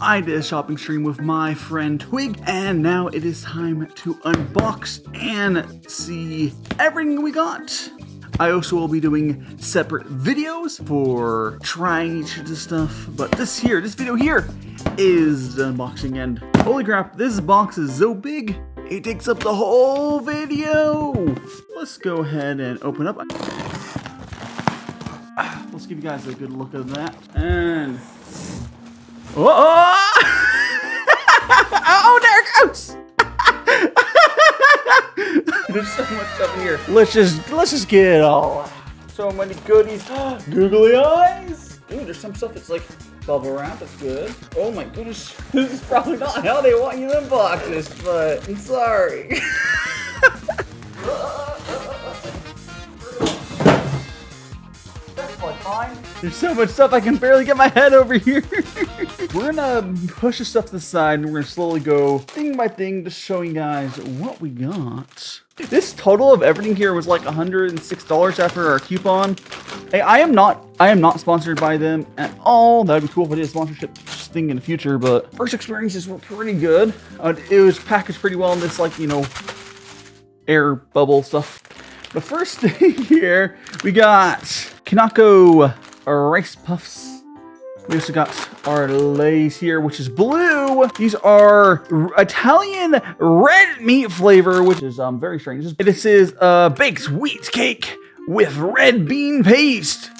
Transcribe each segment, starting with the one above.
I did a shopping stream with my friend Twig, and now it is time to unbox and see everything we got. I also will be doing separate videos for trying each of the stuff, but this video here is the unboxing, and holy crap, this box is so big, it takes up the whole video. Let's go ahead and open up. Let's give you guys a good look at that, and oh, there it goes. There's so much stuff in here. Let's just get it all out. So many goodies. Googly eyes. Ooh, there's some stuff that's like bubble wrap. That's good. Oh my goodness. This is probably not how they want you to unbox this, but I'm sorry. That's like fine. There's so much stuff I can barely get my head over here. We're gonna push the stuff to the side and we're gonna slowly go thing by thing, just showing you guys what we got. This total of everything here was like $106 after our coupon. Hey, I am not sponsored by them at all. That'd be cool if I did a sponsorship thing in the future, but first experiences were pretty good. It was packaged pretty well in this, like, you know, air bubble stuff. The first thing here, we got Kanako rice puffs. We also got our Lay's here, which is blue. These are Italian red meat flavor, which is very strange. This is baked wheat cake with red bean paste.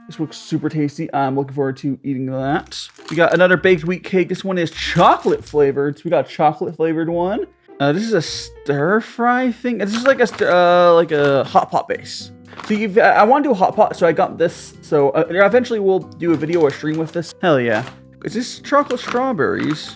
This looks super tasty. I'm looking forward to eating that. We got another baked wheat cake. This one is chocolate flavored. So we got a chocolate flavored one. This is a stir fry thing. This is like a hot pot base. So I want to do a hot pot, so I got this. So eventually we'll do a video or stream with this. Hell yeah. Is this chocolate strawberries?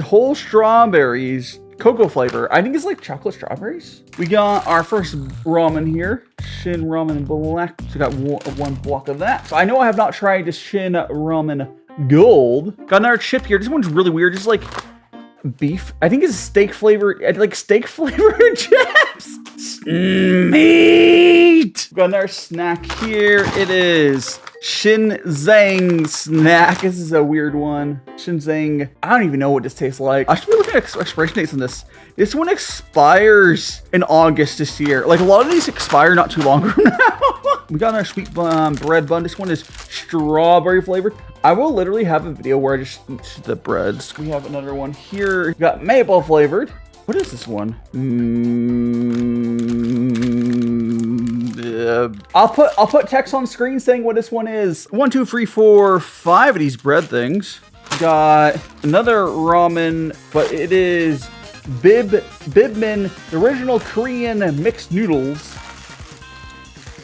Whole strawberries, cocoa flavor. I think it's like chocolate strawberries. We got our first ramen here. Shin Ramen Black. So we got one block of that. So I know I have not tried the Shin Ramen Gold. Got another chip here. This one's really weird. Just like beef. I think it's steak flavored, like steak flavored chips. Meat. Got another snack here. It is Shinzang snack. This is a weird one. Shinzang. I don't even know what this tastes like. I should be looking at expiration dates on this. This one expires in August this year. Like a lot of these expire not too long from now. We got our sweet bread bun. This one is strawberry flavored. I will literally have a video where I just eat the breads. We have another one here. We got maple flavored. What is this one? I'll put text on screen saying what this one is. 1, 2, 3, 4, 5 of these bread things. Got another ramen, but it is Bibmin, the original Korean mixed noodles.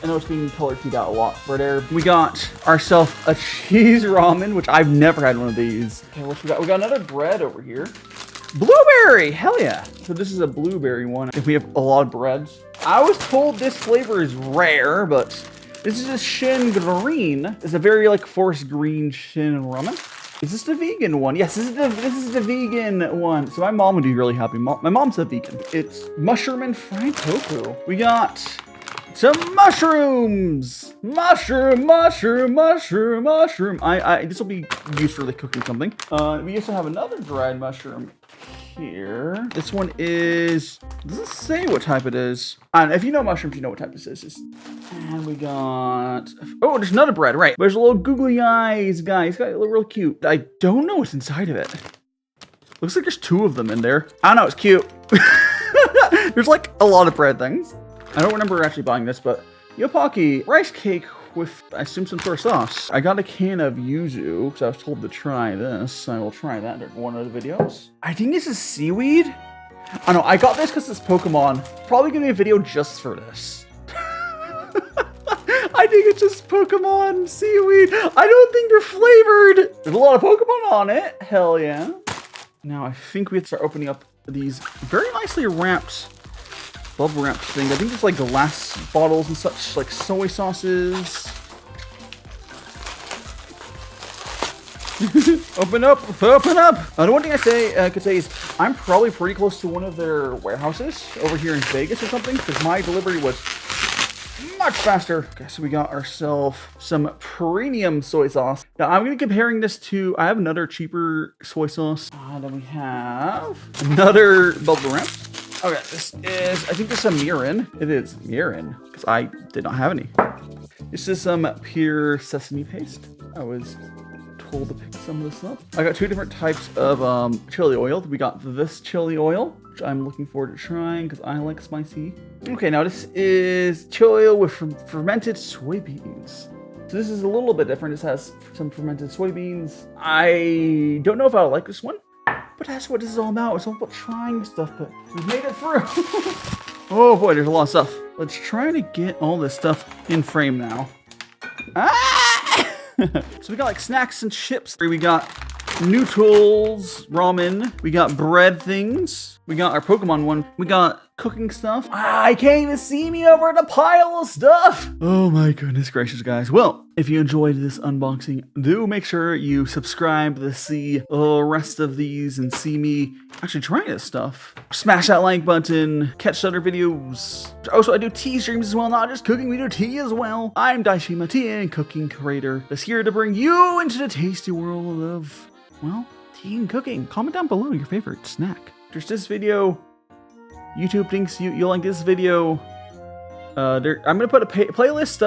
I know it's being color keyed out a lot for there. We got ourselves a cheese ramen, which I've never had one of these. Okay, what we got? We got another bread over here. Blueberry, hell yeah. So this is a blueberry one. If we have a lot of breads. I was told this flavor is rare, but this is a Shin Green. It's a very like forest green Shin ramen. Is this the vegan one? Yes, this is the vegan one. So my mom would be really happy. My mom's a vegan. It's mushroom and fried tofu. We got some mushrooms. Mushroom. This will be used for like cooking something. We also have another dried mushroom here. This one is, does it say what type it is? And if you know mushrooms, you know what type this is. And we got, oh, there's another bread, right? There's a little googly eyes guy. He's got a little real cute. I don't know what's inside of it. Looks like there's 2 of them in there. I don't know, it's cute. There's like a lot of bread things. I don't remember actually buying this, but Yopaki rice cake with, I assume, some sort of sauce. I got a can of yuzu because I was told to try this. I will try that during one of the videos. I think this is seaweed. I don't know. I got this because it's Pokemon. Probably gonna be a video just for this. I think it's just Pokemon seaweed. I don't think they're flavored. There's a lot of Pokemon on it. Hell yeah. Now I think we have to start opening up these very nicely wrapped bubble wrap thing. I think it's like glass bottles and such, like soy sauces. Open up. The one thing I could say is I'm probably pretty close to one of their warehouses over here in Vegas or something, because my delivery was much faster. Okay, so we got ourselves some premium soy sauce. Now I'm gonna be comparing this to, I have another cheaper soy sauce. Then we have another bubble wrap. Okay, this is, I think this is a mirin. It is mirin, because I did not have any. This is some pure sesame paste. I was told to pick some of this up. I got 2 different types of chili oil. We got this chili oil, which I'm looking forward to trying because I like spicy. Okay, now this is chili oil with fermented soybeans. So this is a little bit different. This has some fermented soybeans. I don't know if I'll like this one, but that's what this is all about. It's all about trying stuff, but we've made it through. Oh boy, there's a lot of stuff. Let's try to get all this stuff in frame now. Ah! So we got like snacks and chips. We got noodles, ramen. We got bread things. We got our Pokemon one. We got cooking stuff. I can't even see me over the pile of stuff. Oh my goodness gracious, guys. Well, if you enjoyed this unboxing, do make sure you subscribe to see the rest of these and see me actually trying this stuff. Smash that like button. Catch other videos. Also, I do tea streams as well, not just cooking. We do tea as well. I'm DaiShimaVT, and cooking creator that's here to bring you into the tasty world of, well, tea and cooking. Comment down below your favorite snack. There's this video. YouTube thinks you'll like this video. I'm gonna put a playlist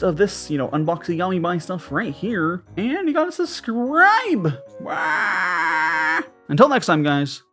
of this, you know, unboxing Yamibuy stuff right here, and you gotta subscribe. Until next time, guys.